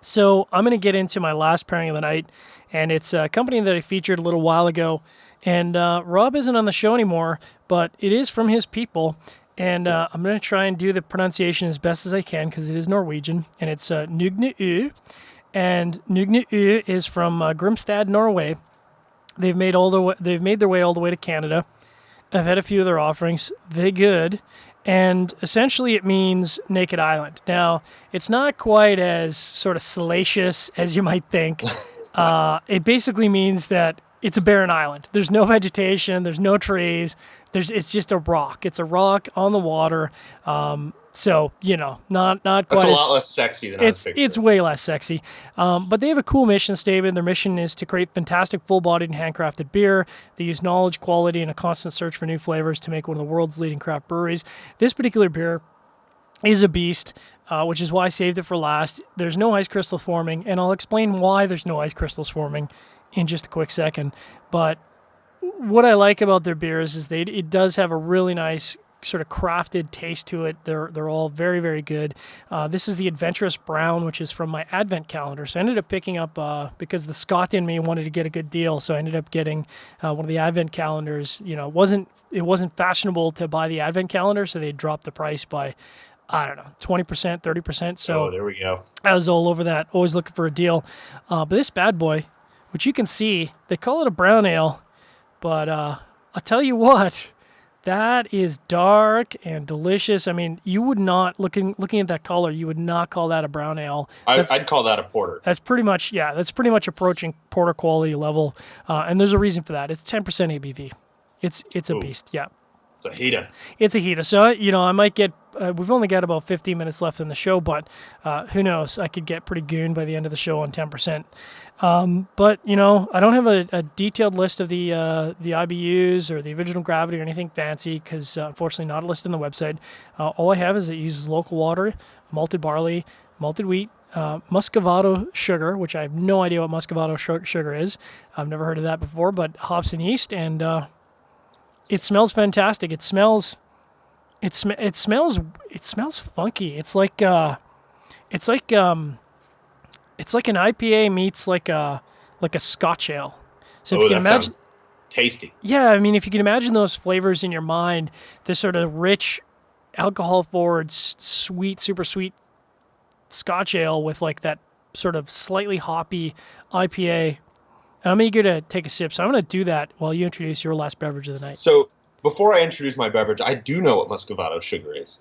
So I'm going to get into my last pairing of the night, and it's a company that I featured a little while ago. And Rob isn't on the show anymore, but it is from his people. And I'm going to try and do the pronunciation as best as I can because it is Norwegian. And it's Nogne. And Nogne is from Grimstad, Norway. They've made their way all the way to Canada. I've had a few of their offerings. They're good. And essentially it means naked island. Now, it's not quite as sort of salacious as you might think. It basically means that it's a barren island. There's no vegetation. There's no trees. It's just a rock. It's a rock on the water. So, not quite. That's a lot less sexy than I was picturing. It's way less sexy. But they have a cool mission statement. Their mission is to create fantastic, full-bodied, and handcrafted beer. They use knowledge, quality, and a constant search for new flavors to make one of the world's leading craft breweries. This particular beer is a beast, which is why I saved it for last. There's no ice crystal forming, and I'll explain why there's no ice crystals forming in just a quick second. But what I like about their beers is it does have a really nice sort of crafted taste to it. They're all very, very good. This is the Adventurous Brown, which is from my Advent calendar. So I ended up picking up, because the Scot in me wanted to get a good deal, so I ended up getting one of the Advent calendars. It wasn't fashionable to buy the Advent calendar, so they dropped the price by, I don't know, 20%, 30%. So there we go. I was all over that, always looking for a deal. But this bad boy, which you can see, they call it a brown ale, but I'll tell you what, that is dark and delicious. I mean, you would not, looking at that color, you would not call that a brown ale. I'd call that a porter. That's pretty much approaching porter quality level. And there's a reason for that. It's 10% ABV. It's a beast. Yeah. It's a heater. It's a heater. So, I might get, we've only got about 15 minutes left in the show, but who knows? I could get pretty gooned by the end of the show on 10%. But, I don't have a detailed list of the IBUs or the original gravity or anything fancy because, unfortunately, not listed on the website. All I have is it uses local water, malted barley, malted wheat, muscovado sugar, which I have no idea what muscovado sugar is. I've never heard of that before, but hops and yeast, and it smells fantastic. It smells funky. It's like an IPA meets like a Scotch ale. So if you can imagine, sounds tasty. Yeah, I mean, if you can imagine those flavors in your mind, this sort of rich, alcohol-forward, sweet, super sweet Scotch ale with like that sort of slightly hoppy IPA. I'm eager to take a sip, so I'm going to do that while you introduce your last beverage of the night. So before I introduce my beverage, I do know what muscovado sugar is,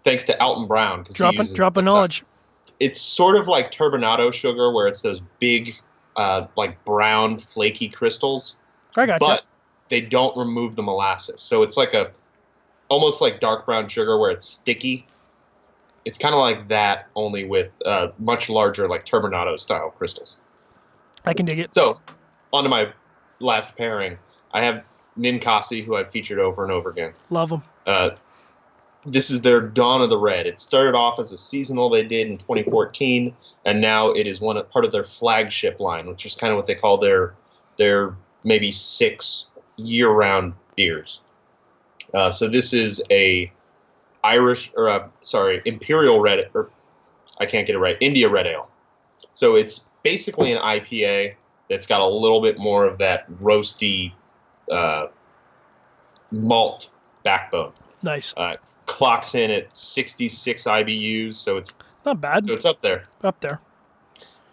thanks to Alton Brown. Drop a knowledge. It's sort of like turbinado sugar, where it's those big, like brown, flaky crystals. I gotcha. But they don't remove the molasses, so it's like almost like dark brown sugar, where it's sticky. It's kind of like that, only with much larger, like turbinado style crystals. I can dig it. So, on to my last pairing. I have Ninkasi, who I've featured over and over again. Love them. This is their Dawn of the Red. It started off as a seasonal they did in 2014, and now it is part of their flagship line, which is kind of what they call their maybe 6 year-round beers. So this is a Imperial Red, or I can't get it right, India Red Ale. So it's basically an IPA that's got a little bit more of that roasty malt backbone. Nice. Clocks in at 66 IBUs, so it's not bad. So it's up there. Up there.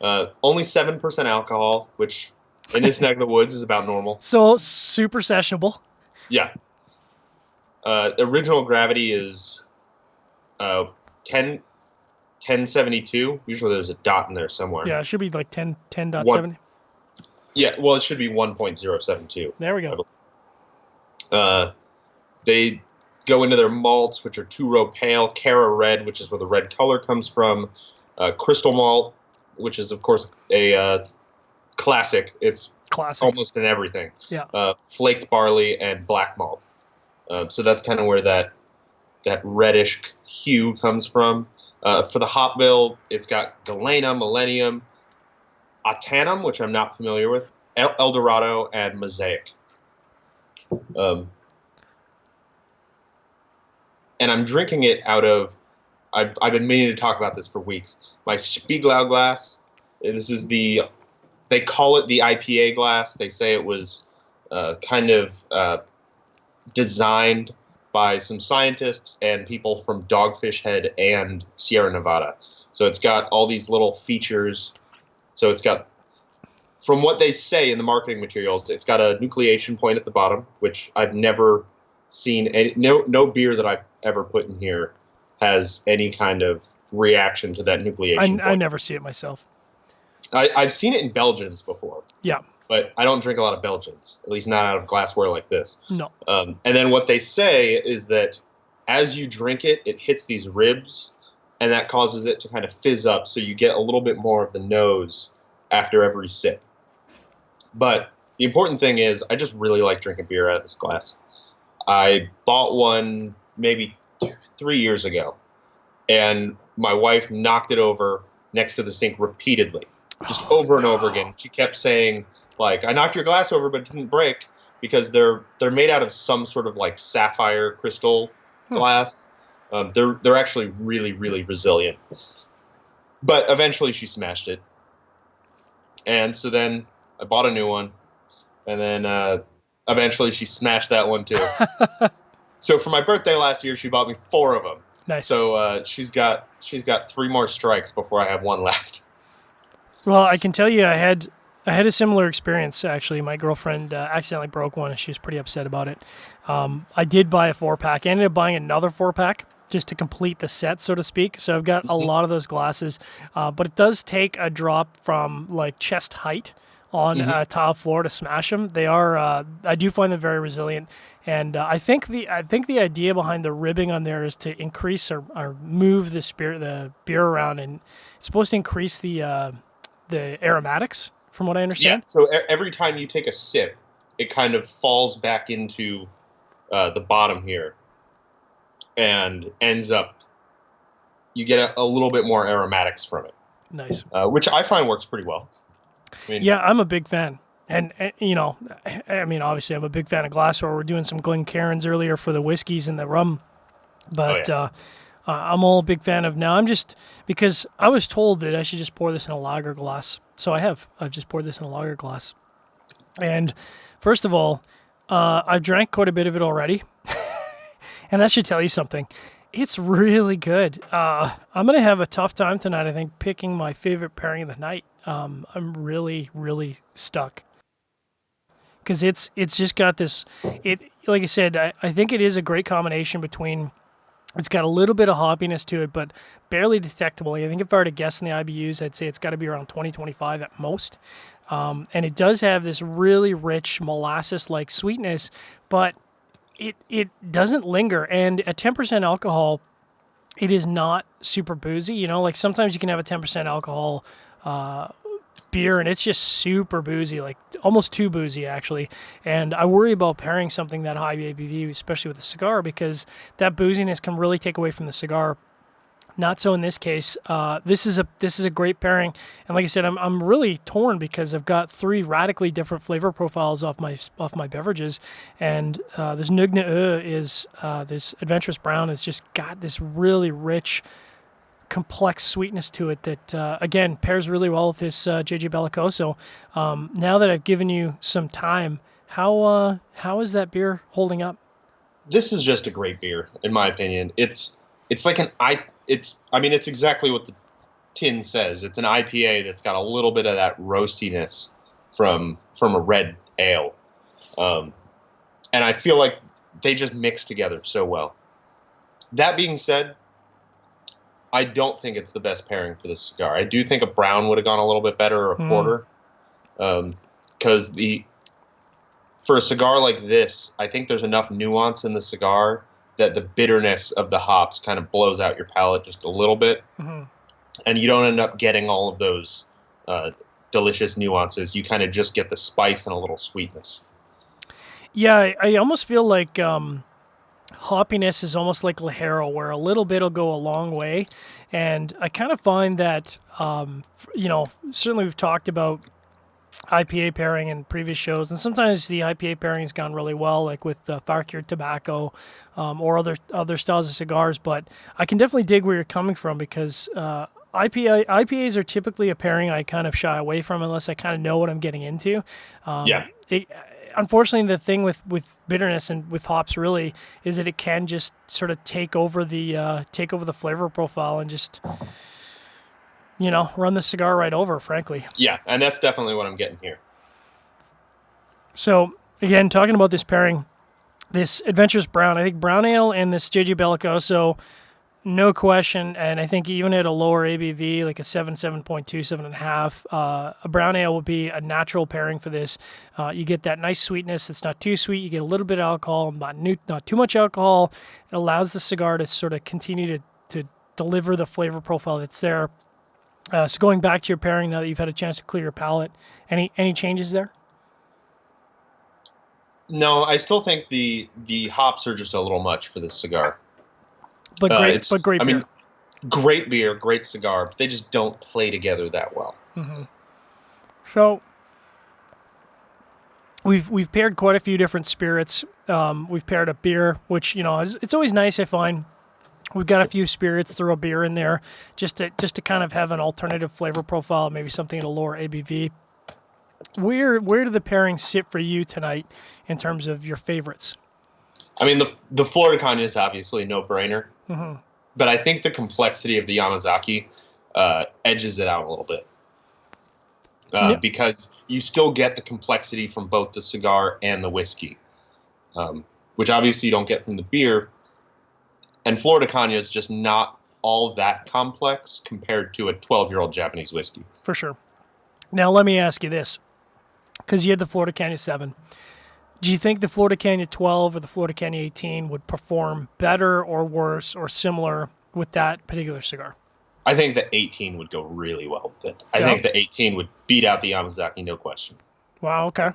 Only 7% alcohol, which in this neck of the woods is about normal. So super sessionable. Yeah. The original gravity is 1072. Usually there's a dot in there somewhere. Yeah, it should be like 10.7. Yeah, well, it should be 1.072. There we go. They go into their malts, which are two-row pale, Cara Red, which is where the red color comes from, crystal malt, which is of course a classic. It's Classic. almost in everything. Yeah. Flaked barley and black malt. So that's kind of where that reddish hue comes from. For the hop bill, it's got Galena, Millennium, Autanum, which I'm not familiar with, El Dorado, and Mosaic. And I'm drinking it out of. I've been meaning to talk about this for weeks. My Spiegelau glass. This is they call it the IPA glass. They say it was kind of designed by some scientists and people from Dogfish Head and Sierra Nevada. So it's got all these little features. So it's got, from what they say in the marketing materials, it's got a nucleation point at the bottom, which I've never seen. No beer that I've ever put in here has any kind of reaction to that nucleation point. I never see it myself. I've seen it in Belgians before. Yeah. But I don't drink a lot of Belgians, at least not out of glassware like this. No. And then what they say is that as you drink it, it hits these ribs, and that causes it to kind of fizz up, so you get a little bit more of the nose after every sip. But the important thing is, I just really like drinking beer out of this glass. I bought one maybe 3 years ago, and my wife knocked it over next to the sink repeatedly, just over and over again. She kept saying, like, I knocked your glass over, but it didn't break, because they're made out of some sort of like sapphire crystal glass. They're actually really, really resilient. But eventually she smashed it. And so then I bought a new one. And then eventually she smashed that one too. So for my birthday last year, she bought me 4 of them. Nice. So she's got 3 more strikes before I have one left. Well, I can tell you I had a similar experience, actually. My girlfriend accidentally broke one, and she was pretty upset about it. I did buy a 4-pack. I ended up buying another 4-pack just to complete the set, so to speak. So I've got a lot of those glasses. But it does take a drop from, like, chest height on tile floor to smash them. They are, I do find them very resilient. And I think the idea behind the ribbing on there is to increase or move the beer around, and it's supposed to increase the aromatics, from what I understand. Yeah, so every time you take a sip, it kind of falls back into the bottom here and ends up, you get a little bit more aromatics from it. Nice. Which I find works pretty well. I mean, yeah, I'm a big fan. And, you know, I mean, obviously I'm a big fan of glassware. We're doing some Glencairns earlier for the whiskeys and the rum. But I'm all a big fan of now. Because I was told that I should just pour this in a lager glass. So I've just poured this in a lager glass. And first of all, I've drank quite a bit of it already. And that should tell you something. It's really good. I'm going to have a tough time tonight, I think, picking my favorite pairing of the night. I'm really, really stuck. Because it's just got this, like I said, I think it is a great combination between, it's got a little bit of hoppiness to it, but barely detectable. I think if I were to guess in the IBUs, I'd say it's got to be around 20-25 at most. And it does have this really rich molasses-like sweetness, but it doesn't linger. And at 10% alcohol, it is not super boozy. You know, like sometimes you can have a 10% alcohol beer and it's just super boozy, like almost too boozy actually. And I worry about pairing something that high ABV, especially with a cigar, because that booziness can really take away from the cigar. Not so in this case. This is a great pairing, and like I said, I'm really torn because I've got 3 radically different flavor profiles off my beverages, and this Nogne is this Adventurous Brown has just got this really rich, complex sweetness to it that again pairs really well with this JJ Bellicoso. Now that I've given you some time, how is that beer holding up? This is just a great beer, in my opinion. It's like it's exactly what the tin says. It's an IPA that's got a little bit of that roastiness from a red ale, and I feel like they just mix together so well. That being said, I don't think it's the best pairing for this cigar. I do think a brown would have gone a little bit better, or a porter, because for a cigar like this, I think there's enough nuance in the cigar that the bitterness of the hops kind of blows out your palate just a little bit. and you don't end up getting all of those delicious nuances. You kind of just get the spice and a little sweetness. Yeah, I almost feel like hoppiness is almost like Ligero, where a little bit will go a long way. And I kind of find that, certainly we've talked about IPA pairing in previous shows, and sometimes the IPA pairing has gone really well, like with fire cured tobacco or other styles of cigars. But I can definitely dig where you're coming from because IPAs are typically a pairing I kind of shy away from unless I kind of know what I'm getting into. Yeah. Unfortunately, the thing with bitterness and with hops really is that it can just sort of take over the flavor profile and just run the cigar right over, frankly. Yeah, and that's definitely what I'm getting here. So again, talking about this pairing, this Adventurous Brown, I think brown ale and this JJ Bellicoso, no question, and I think even at a lower ABV, like a 7.2, 7.5, a brown ale would be a natural pairing for this. You get that nice sweetness. It's not too sweet. You get a little bit of alcohol, not too much alcohol. It allows the cigar to sort of continue to deliver the flavor profile that's there. So going back to your pairing now that you've had a chance to clear your palate, any changes there? No, I still think the hops are just a little much for this cigar. But great beer. I mean, great beer, great cigar, but they just don't play together that well. Mm-hmm. So we've paired quite a few different spirits. We've paired a beer, which it's always nice. I find we've got a few spirits, throw a beer in there, just to kind of have an alternative flavor profile, maybe something at a lower ABV. Where do the pairings sit for you tonight in terms of your favorites? I mean, the Flor Cana is obviously a no-brainer, Mm-hmm. but I think the complexity of the Yamazaki edges it out a little bit Yep. because you still get the complexity from both the cigar and the whiskey, which obviously you don't get from the beer. And Flor Cana is just not all that complex compared to a 12-year-old Japanese whiskey. For sure. Now, let me ask you this, because you had the Flor Cana 7. Do you think the Flor Cana 12 or the Flor Cana 18 would perform better or worse or similar with that particular cigar? I think the 18 would go really well with it. I Yeah. think the 18 would beat out the Yamazaki, no question. Wow, okay.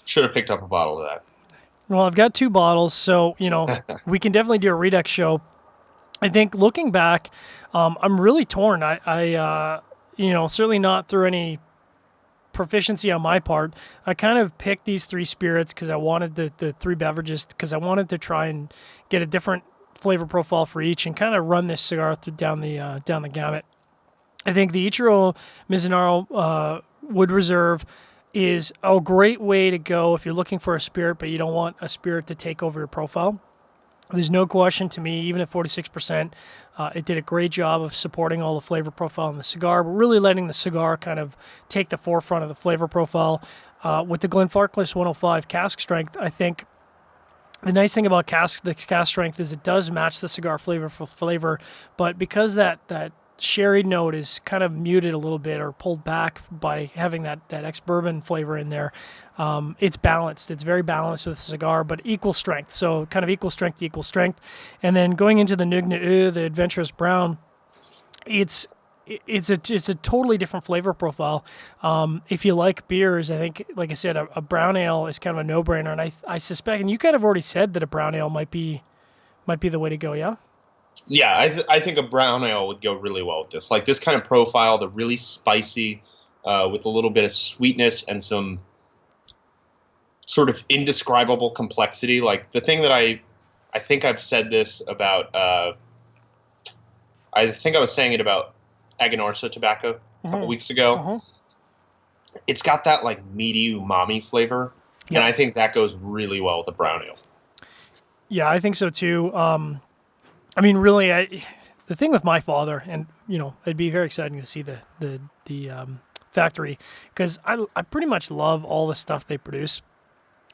Should have picked up a bottle of that. Well, I've got 2 bottles, so, we can definitely do a Redux show. I think looking back, I'm really torn. I certainly not through any proficiency on my part. I kind of picked these 3 spirits because I wanted the 3 beverages because I wanted to try and get a different flavor profile for each and kind of run this cigar down the gamut. I think the Ichiro Mizunara Wood Reserve is a great way to go if you're looking for a spirit, but you don't want a spirit to take over your profile. There's no question to me, even at 46%, it did a great job of supporting all the flavor profile in the cigar, but really letting the cigar kind of take the forefront of the flavor profile. With the Glenfarclas 105 cask strength, I think the nice thing about the cask strength is it does match the cigar flavor for flavor, but because that sherry note is kind of muted a little bit or pulled back by having that ex-bourbon flavor in there, it's balanced. It's very balanced with the cigar, but equal strength. So kind of equal strength to equal strength. And then going into the Nogne, the Adventurous Brown, it's a totally different flavor profile. If you like beers, I think, like I said, a brown ale is kind of a no-brainer. And I suspect, and you kind of already said that a brown ale might be the way to go, yeah? Yeah, I think a brown ale would go really well with this. Like this kind of profile, the really spicy, with a little bit of sweetness and some sort of indescribable complexity. Like the thing that I think I've said this about, I think I was saying it about Aganorsa tobacco a couple weeks ago. Mm-hmm. It's got that like meaty umami flavor, Yep. and I think that goes really well with a brown ale. Yeah, I think so too. I mean, really, the thing with My Father, and it'd be very exciting to see the factory because I pretty much love all the stuff they produce.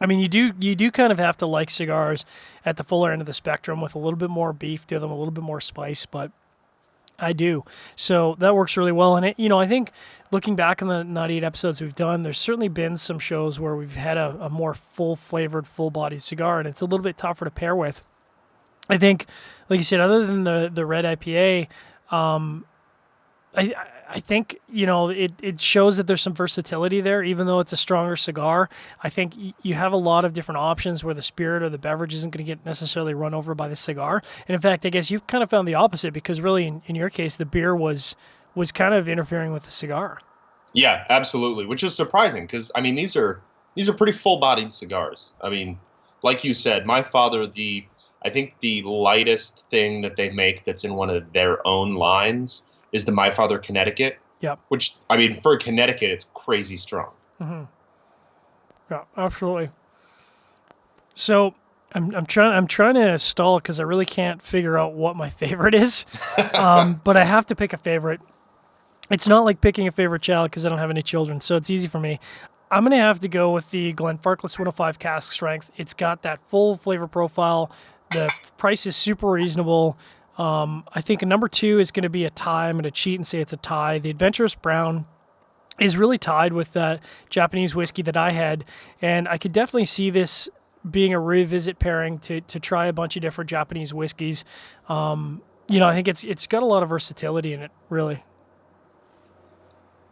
I mean, you do kind of have to like cigars at the fuller end of the spectrum with a little bit more beef to them, a little bit more spice, but I do. So that works really well. And I think looking back on the 98 episodes we've done, there's certainly been some shows where we've had a more full flavored, full bodied cigar, and it's a little bit tougher to pair with. I think, like you said, other than the red IPA, I think, it shows that there's some versatility there, even though it's a stronger cigar. I think you have a lot of different options where the spirit or the beverage isn't going to get necessarily run over by the cigar. And in fact, I guess you've kind of found the opposite because really, in your case, the beer was kind of interfering with the cigar. Yeah, absolutely, which is surprising because I mean these are pretty full-bodied cigars. I mean, like you said, my father, I think the lightest thing that they make that's in one of their own lines is the My Father Connecticut. Yep. Which, I mean, for Connecticut, it's crazy strong. Mm-hmm. Yeah, absolutely. So I'm trying to stall because I really can't figure out what my favorite is. But I have to pick a favorite. It's not like picking a favorite child because I don't have any children, so it's easy for me. I'm going to have to go with the Glenfarclas 105 cask strength. It's got that full flavor profile. The price is super reasonable. I think a number 2 is going to be a tie. I'm going to cheat and say it's a tie. The Adventurous Brown is really tied with that Japanese whiskey that I had, and I could definitely see this being a revisit pairing to try a bunch of different Japanese whiskeys. I think it's got a lot of versatility in it, really.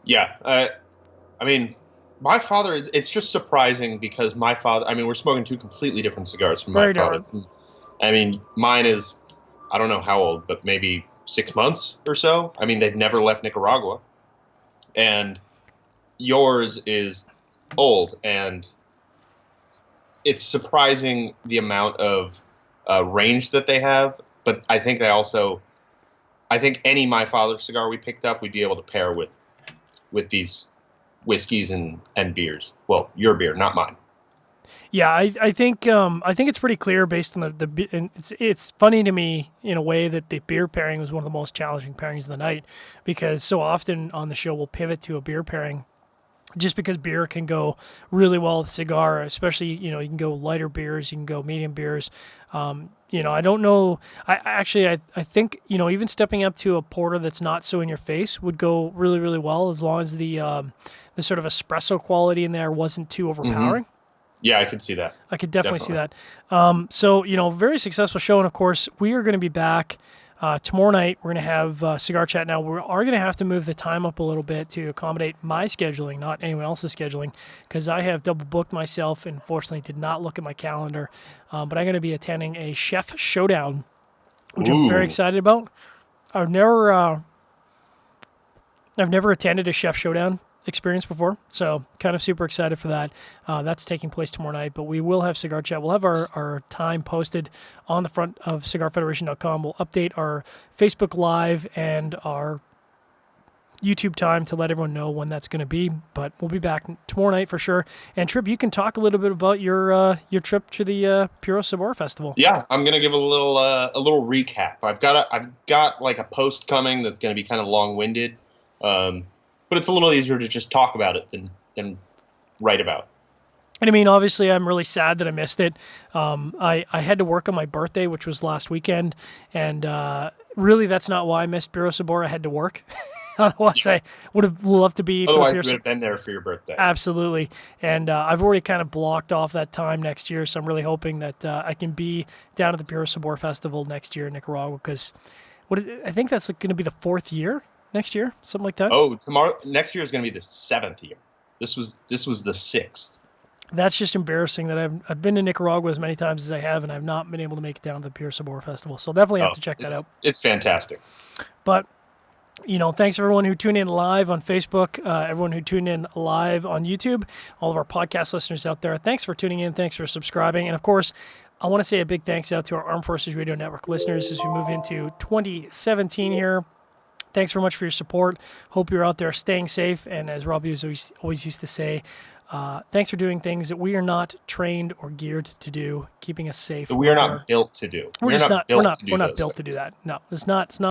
Yeah, I mean, my father. It's just surprising because my father. I mean, we're smoking two completely different cigars from my father. I mean, mine is, I don't know how old, but maybe 6 months or so. I mean, they've never left Nicaragua, and yours is old, and it's surprising the amount of range that they have. But I think I think any My Father cigar we picked up, we'd be able to pair with these whiskeys and beers. Well, your beer, not mine. Yeah, I think it's pretty clear based on and it's funny to me in a way that the beer pairing was one of the most challenging pairings of the night because so often on the show we'll pivot to a beer pairing just because beer can go really well with cigar, especially, you can go lighter beers, you can go medium beers. I don't know. I think, even stepping up to a porter that's not so in your face would go really, really well as long as the sort of espresso quality in there wasn't too overpowering. Mm-hmm. Yeah, I could see that. I could definitely see that. So, very successful show. And of course, we are going to be back tomorrow night. We're going to have Cigar Chat. Now, we are going to have to move the time up a little bit to accommodate my scheduling, not anyone else's scheduling, because I have double booked myself and fortunately did not look at my calendar. But I'm going to be attending a chef showdown, which I'm very excited about. I've never attended a chef showdown experience before, so kind of super excited for that. That's taking place tomorrow night, but we will have Cigar Chat. We'll have our time posted on the front of cigarfederation.com. We'll update our Facebook Live and our YouTube time to let everyone know when that's going to be, but we'll be back tomorrow night for sure. And Tripp, you can talk a little bit about your trip to the Puro Sabor Festival. Yeah, I'm gonna give a little recap. I've got like a post coming that's gonna be kind of long-winded. But it's a little easier to just talk about it than write about. And I mean, obviously, I'm really sad that I missed it. I had to work on my birthday, which was last weekend, and really, that's not why I missed Puro Sabor. I had to work. Otherwise, I would have loved to be. Otherwise, you would have been there for your birthday. Absolutely, and I've already kind of blocked off that time next year, so I'm really hoping that I can be down at the Puro Sabor Festival next year in Nicaragua because I think that's going to be the 4th year. Next year, something like that. Oh, next year is going to be the 7th year. This was the 6th. That's just embarrassing that I've been to Nicaragua as many times as I have, and I've not been able to make it down to the Puro Sabor Festival. So definitely have to check that out. It's fantastic. But thanks everyone who tuned in live on Facebook, everyone who tuned in live on YouTube, all of our podcast listeners out there. Thanks for tuning in. Thanks for subscribing, and of course, I want to say a big thanks out to our Armed Forces Radio Network listeners as we move into 2017 here. Thanks very much for your support. Hope you're out there staying safe. And as Robbie always used to say, thanks for doing things that we are not trained or geared to do, keeping us safe. We are not built to do. We're not built to do that. No, it's not